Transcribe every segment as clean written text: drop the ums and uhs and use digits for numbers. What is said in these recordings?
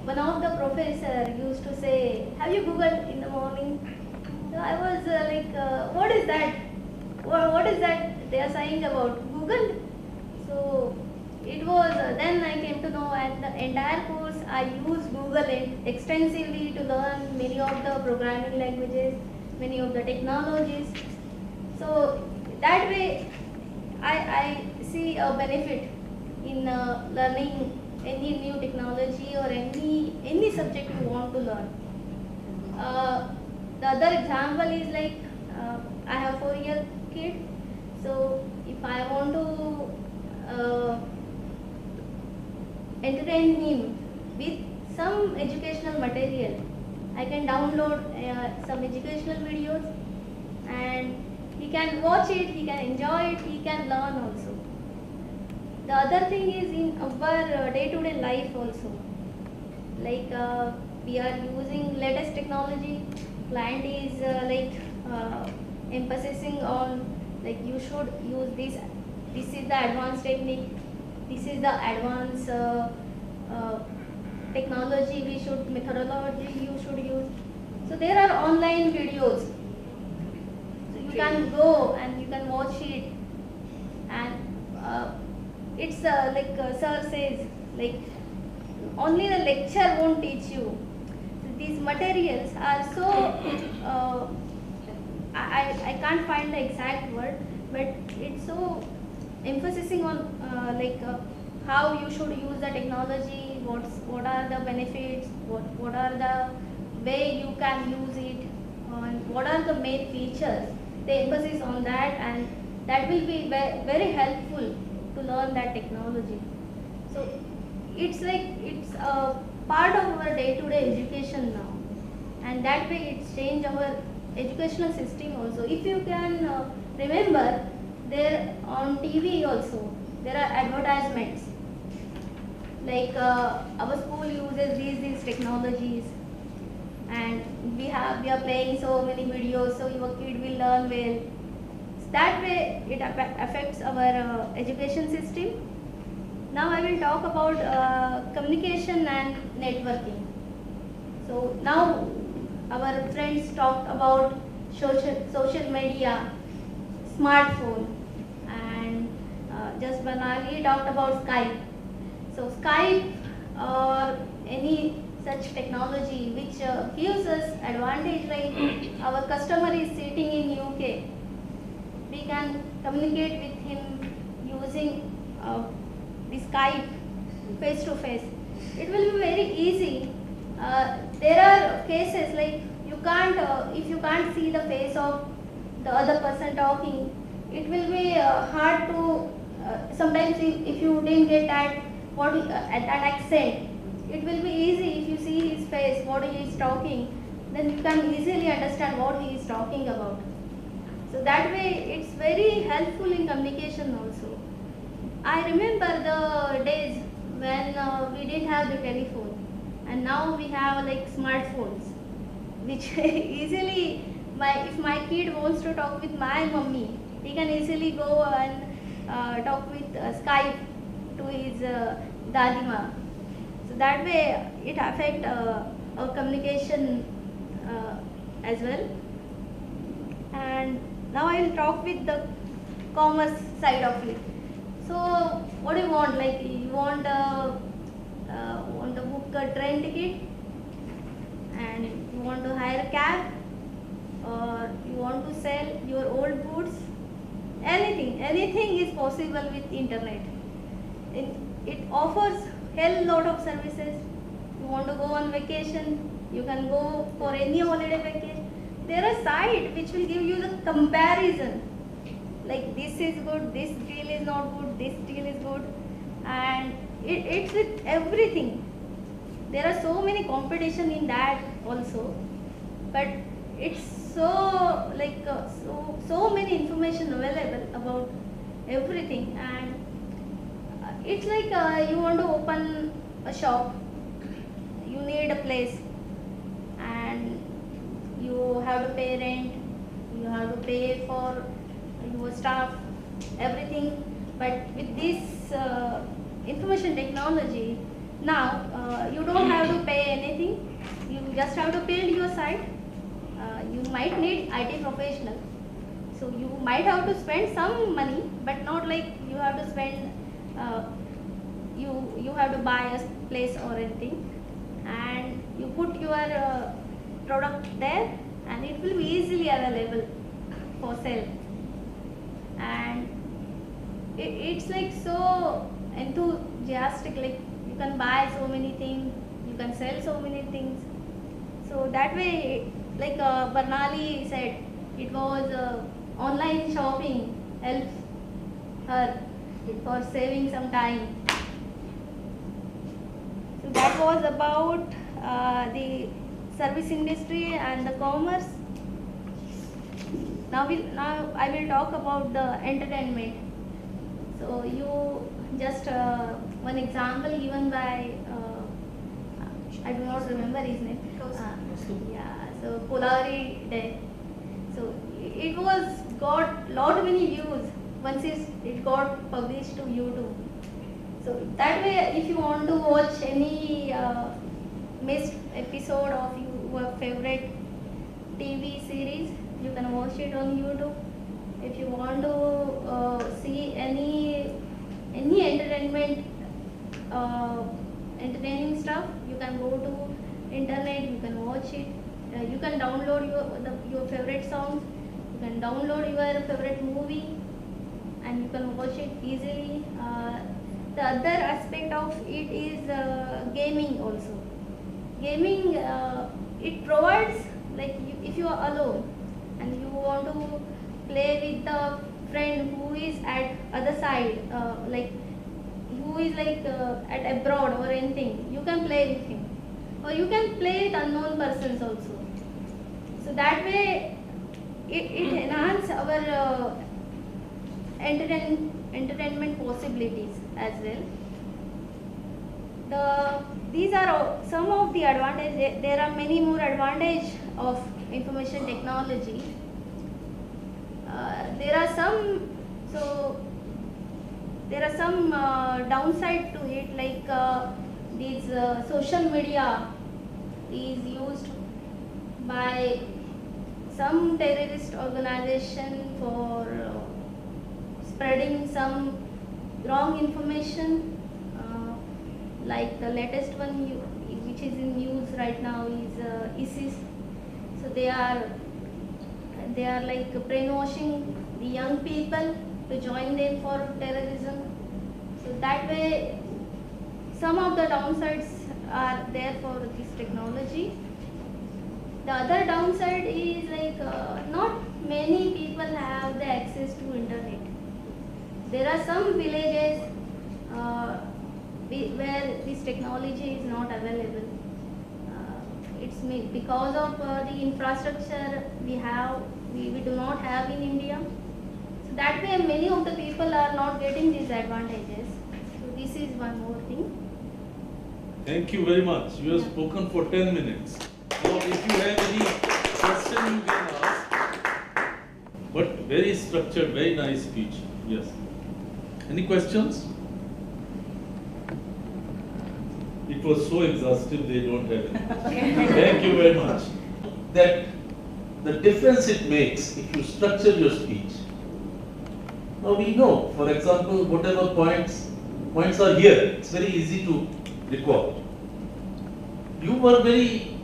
one of the professor used to say, have you googled in the morning? So I was what is that? What is that they are saying about Google? So it was then I came to know, and the entire course I used Google extensively to learn many of the programming languages, many of the technologies. So that way I see a benefit in learning any new technology or any subject you want to learn. The other example is like I have 4-year kid, so if I want to entertain him with some educational material, I can download some educational videos, and he can watch it, he can enjoy it, he can learn also. The other thing is in our day-to-day life also, like we are using latest technology. Client is emphasizing on like you should use this. This is the advanced technique. This is the advanced technology we should, methodology you should use. So there are online videos. So you can go and you can watch it, and it's sir says, like only the lecture won't teach you. So these materials are so I can't find the exact word, but it's so emphasizing on how you should use the technology, what are the benefits, what are the way you can use it, and what are the main features. They emphasis on that, and that will be very helpful to learn that technology. So it's a part of our day-to-day education now, and that way it's changed our educational system also. If you can remember, there on TV also there are advertisements like our school uses these technologies, and we are playing so many videos, so your kid will learn well. So that way it affects our education system. Now I will talk about communication and networking. So now our friends talked about social media, smartphone, and just banally talked about Skype. So Skype or any such technology which gives us advantage, like our customer is sitting in UK, we can communicate with him using the Skype face to face. It will be very easy. There are cases like you can't if you can't see the face of the other person talking, it will be hard to sometimes if you didn't get at that accent, it will be easy if you see his face, what he is talking, then you can easily understand what he is talking about. So that way it's very helpful in communication also. I remember the days when we didn't have the telephone, and now we have like smartphones, which easily if my kid wants to talk with my mummy, he can easily go and talk with Skype to his dadima. So that way it affects our communication as well. And now I will talk with the commerce side of it. So what do you want? Like you want to book a train ticket, and you want to hire a cab, or you want to sell your old goods. Anything is possible with internet. It offers hell lot of services. You want to go on vacation, you can go for any holiday vacation. There are sites which will give you the comparison, like this is good, this deal is not good, this deal is good, and it's with everything. There are so many competition in that also, but it's so so many information available about everything. And it's like you want to open a shop, you need a place, and you have to pay rent, you have to pay for your staff, everything. But with this information technology, now you don't have to pay just have to build your site. You might need IT professional. So you might have to spend some money, but not like you have to spend, you have to buy a place or anything. And you put your product there, and it will be easily available for sale. And it's like so enthusiastic, like you can buy so many things, you can sell so many things. So that way, like Barnali said, it was online shopping helps her for saving some time. So that was about the service industry and the commerce. Now I will talk about the entertainment. So you just one example given by I do not remember his name. Yeah, so Polari Day. So it was got lot many views once it got published to YouTube. So that way, if you want to watch any missed episode of your favorite TV series, you can watch it on YouTube. If you want to see any entertainment entertaining stuff, you can go to internet, you can watch it. You can download your favorite songs, you can download your favorite movie, and you can watch it easily. The other aspect of it is gaming also. Gaming, it provides, like if you are alone and you want to play with the friend who is at other side, like who is like at abroad or anything, you can play with him, or you can play with unknown persons also. So that way it enhances our entertainment possibilities as well. These are some of the advantages. There are many more advantages of information technology. There are some downside to it, like these social media is used by some terrorist organization for spreading some wrong information. Like the latest one which is in news right now is ISIS. So they are like brainwashing the young people to join them for terrorism. So that way, some of the downsides are there for this technology. The other downside is like not many people have the access to internet. There are some villages where this technology is not available. It's because of the infrastructure we do not have in India. So that way many of the people are not getting these advantages. So this is one more thing. Thank you very much. You have spoken for 10 minutes. Now if you have any question you can ask. But very structured, very nice speech. Yes. Any questions? It was so exhaustive, they don't have any. Thank you very much. That the difference it makes if you structure your speech. Now we know, for example, whatever points are here, it's very easy to recall. You were very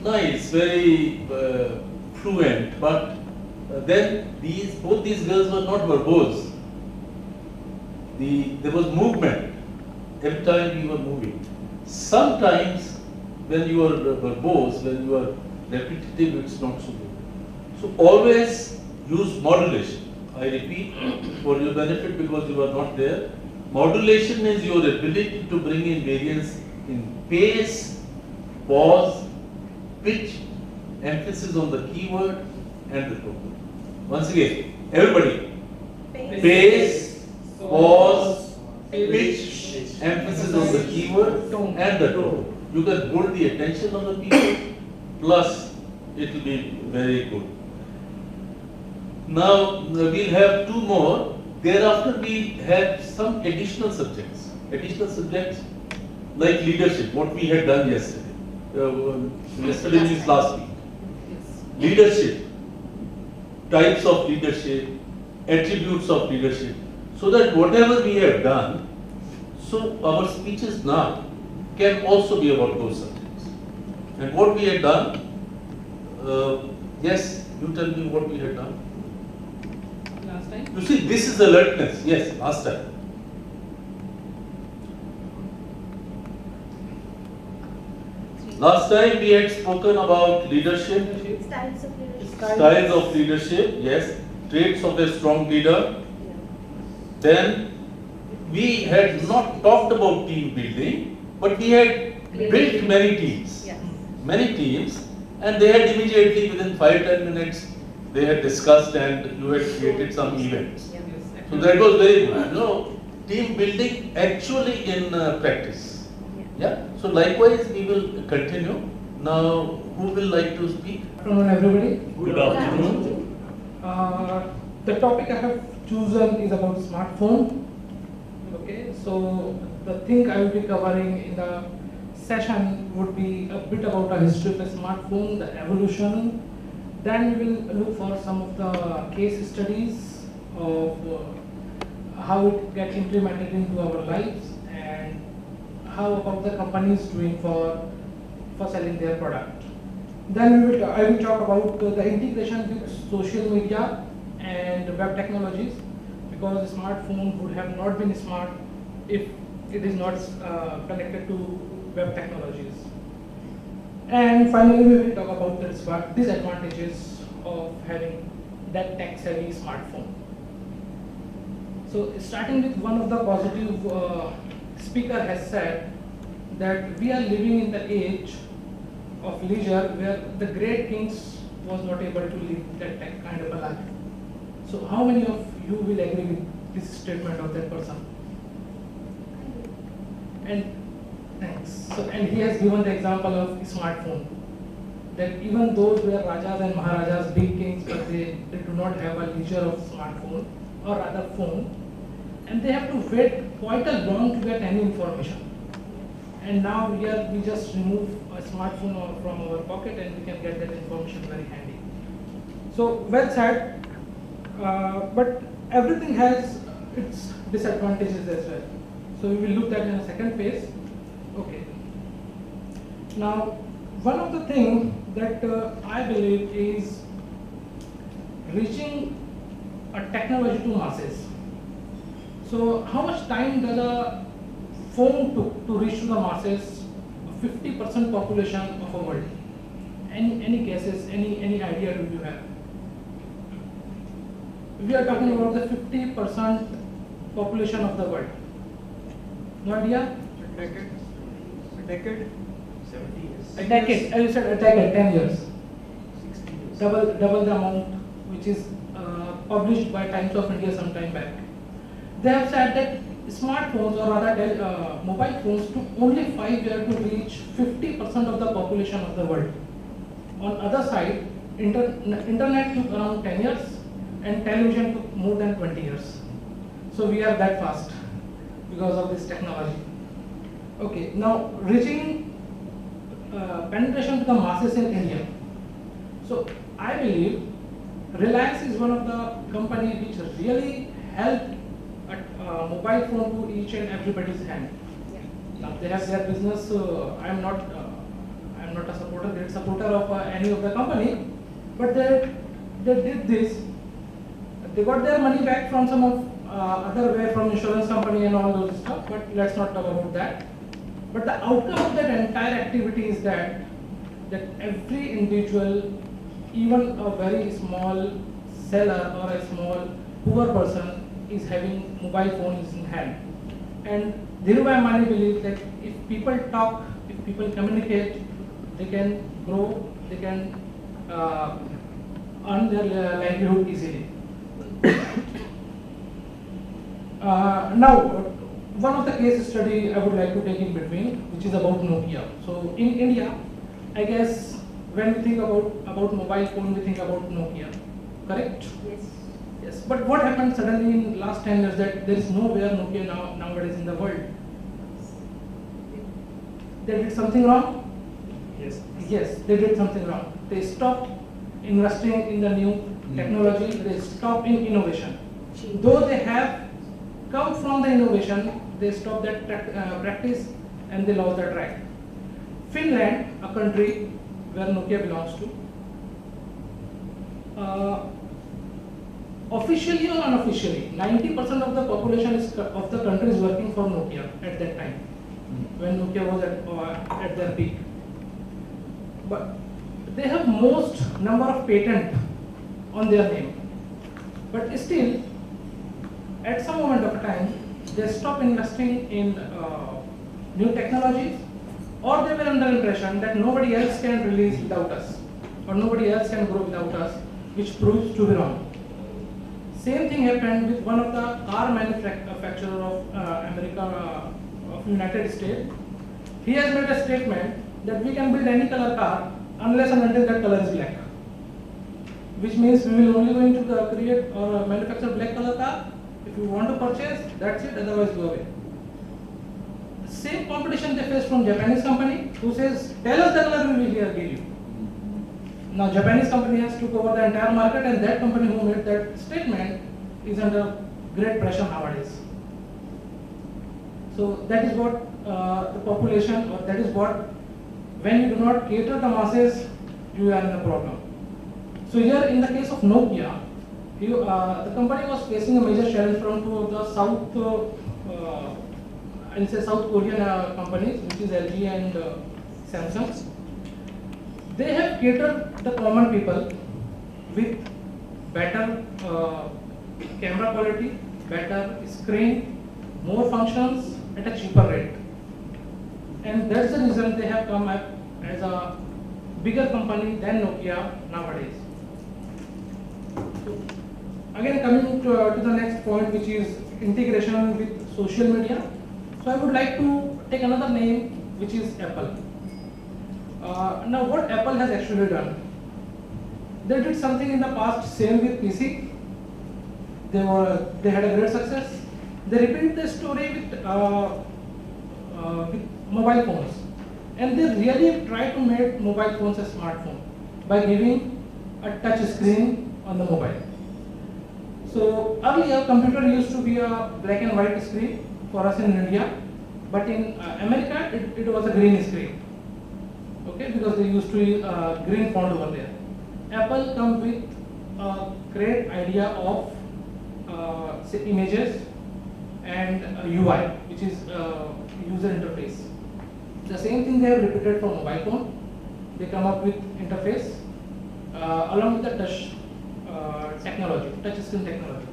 nice, very fluent, but then both these girls were not verbose. There was movement every time you were moving. Sometimes when you are verbose, when you are repetitive, it's not so good. So always use modulation. I repeat for your benefit because you are not there. Modulation is your ability to bring in variance in pace, pause, pitch, emphasis on the keyword and the tone. Once again, everybody. Pace, pause, pitch, emphasis on the keyword and the tone. You can hold the attention of the people, plus it will be very good. Now we'll have two more. Thereafter we have some additional subjects. Additional subjects like leadership, what we had done yesterday. yesterday means last week. Leadership, types of leadership, attributes of leadership, so that whatever we have done, so our speeches now can also be about those subjects. And what we had done, yes, you tell me what we had done. Last time? You see, this is alertness, yes, last time. Last time we had spoken about leadership, Styles of leadership. styles of leadership, yes, traits of a strong leader. Then we had not talked about team building, but we had built many teams. Yes. Many teams, and they had immediately within 5-10 minutes they had discussed and you had created some events. Yes. So that was very good. Team building actually in practice. Yeah. So likewise we will continue. Now, who will like to speak? Good afternoon, everybody. Good afternoon. The topic I have chosen is about smartphone. Okay, so the thing I will be covering in the session would be a bit about the history of the smartphone, the evolution. Then we will look for some of the case studies of how it gets implemented into our lives and how about the companies doing for selling their product. Then I will talk about the integration with social media and web technologies, because the smartphone would have not been smart if it is not connected to web technologies. And finally, we will talk about the disadvantages of having that tech-savvy smartphone. So, starting with one of the positive speaker has said that we are living in the age of leisure where the great kings was not able to live that kind of a life. So how many of you will agree with this statement of that person? And thanks. So, and he has given the example of smartphone, that even those were Rajas and Maharajas, big kings, but they do not have a leisure of smartphone or rather phone, and they have to wait quite a long to get any information. And now here we just remove a smartphone from our pocket and we can get that information very handy. So well said, but everything has its disadvantages as well. So we will look at in a second phase. Okay. Now, one of the things that I believe is reaching a technology to masses. So how much time does a phone took to reach to the masses, 50% population of the world? Any guesses, any idea do you have? We are talking about the 50% population of the world. No idea? A decade? 70 years. A decade, as you said, a decade, 10 years. 60 years. Double the amount which is published by Times of India some time back. They have said that smartphones, or rather mobile phones, took only 5 years to reach 50% of the population of the world. On other side, internet took around 10 years and television took more than 20 years. So we are that fast because of this technology. Okay, now reaching penetration to the masses in India. So I believe Reliance is one of the companies which really helped a mobile phone to each and everybody's hand. Yeah. Now they have their business. I am not a supporter, great supporter of any of the company, but they did this. They got their money back from some of other way, from insurance company and all those stuff. But let's not talk about that. But the outcome of that entire activity is that every individual, even a very small seller or a small poor person, is having mobile phones in hand. And Dhirubhai Ambani believes that if people talk, if people communicate, they can grow, they can earn their livelihood easily. Now, one of the case study I would like to take in between, which is about Nokia. So in India, I guess when we think about mobile phone, we think about Nokia, correct? Yes. Yes. But what happened suddenly in last 10 years that there is nowhere Nokia nowadays in the world? They did something wrong? Yes. Yes, they did something wrong. They stopped investing in the new technology, they stopped in innovation. Though they have come from the innovation, they stopped that practice and they lost that right. Finland, a country where Nokia belongs to, officially or unofficially, 90% of the population of the country is working for Nokia at that time, when Nokia was at their peak. But they have most number of patent on their name. But still, at some moment of time, they stop investing in new technologies, or they were under impression that nobody else can release without us, or nobody else can grow without us, which proves to be wrong. Same thing happened with one of the car manufacturer of of United States. He has made a statement that we can build any color car unless and until that color is black. Which means we will only going to create or manufacture black color car. If you want to purchase, that's it, otherwise go away. Same competition they face from Japanese company who says, tell us the color we will here give you. Now Japanese company has took over the entire market, and that company who made that statement is under great pressure nowadays. So that is what the population, or that is what, when you do not cater the masses, you are in a problem. So here in the case of Nokia, the company was facing a major challenge from two of the South Korean companies, which is LG and Samsung. They have catered the common people with better camera quality, better screen, more functions at a cheaper rate. And that's the reason they have come up as a bigger company than Nokia nowadays. So, again, coming to the next point, which is integration with social media. So I would like to take another name, which is Apple. Now what Apple has actually done, they did something in the past, same with PC. They had a great success. They repeat the story with mobile phones, and they really try to make mobile phones a smartphone by giving a touch screen on the mobile. So earlier, computer used to be a black and white screen for us in India, but in America it was a green screen. Okay, because they used to use green font over there. Apple come with a great idea of say images and UI, which is user interface. The same thing they have repeated for mobile phone. They come up with interface along with the touch technology, touch screen technology.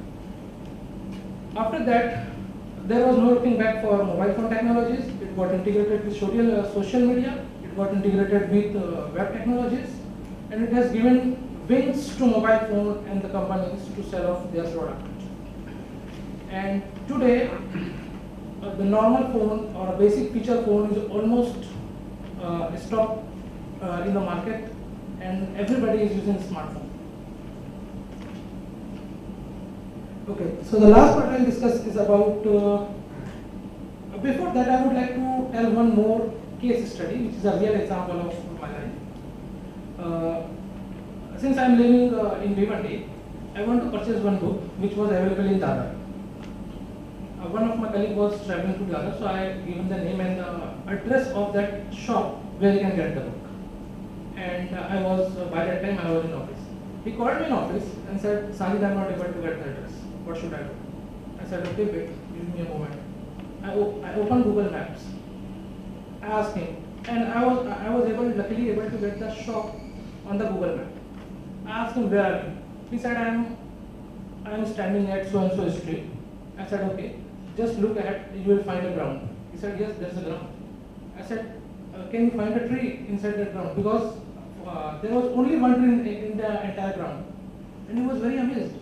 After that, there was no looking back for mobile phone technologies. It got integrated with social media. It got integrated with web technologies, and it has given wings to mobile phone and the companies to sell off their product. And today, the normal phone or a basic feature phone is almost stopped in the market, and everybody is using smartphone. Okay, so the last part I will discuss is about, before that I would like to tell one more case study, which is a real example of my life. Since I am living in Bhiwandi, I want to purchase one book which was available in Dadar. One of my colleagues was traveling to Dadar, so I given the name and the address of that shop where you can get the book. And I was, by that time I was in office. He called me in office and said, Sajid, I am not able to get the address. What should I do? I said, okay, wait, give me a moment. I opened Google Maps. I asked him, and I was luckily able to get the shop on the Google Map. I asked him, where are you? He said, I am standing at so and so street. I said, okay, just look ahead, you will find a ground. He said, yes, there's a ground. I said, can you find a tree inside that ground? Because there was only one tree in the entire ground. And he was very amazed.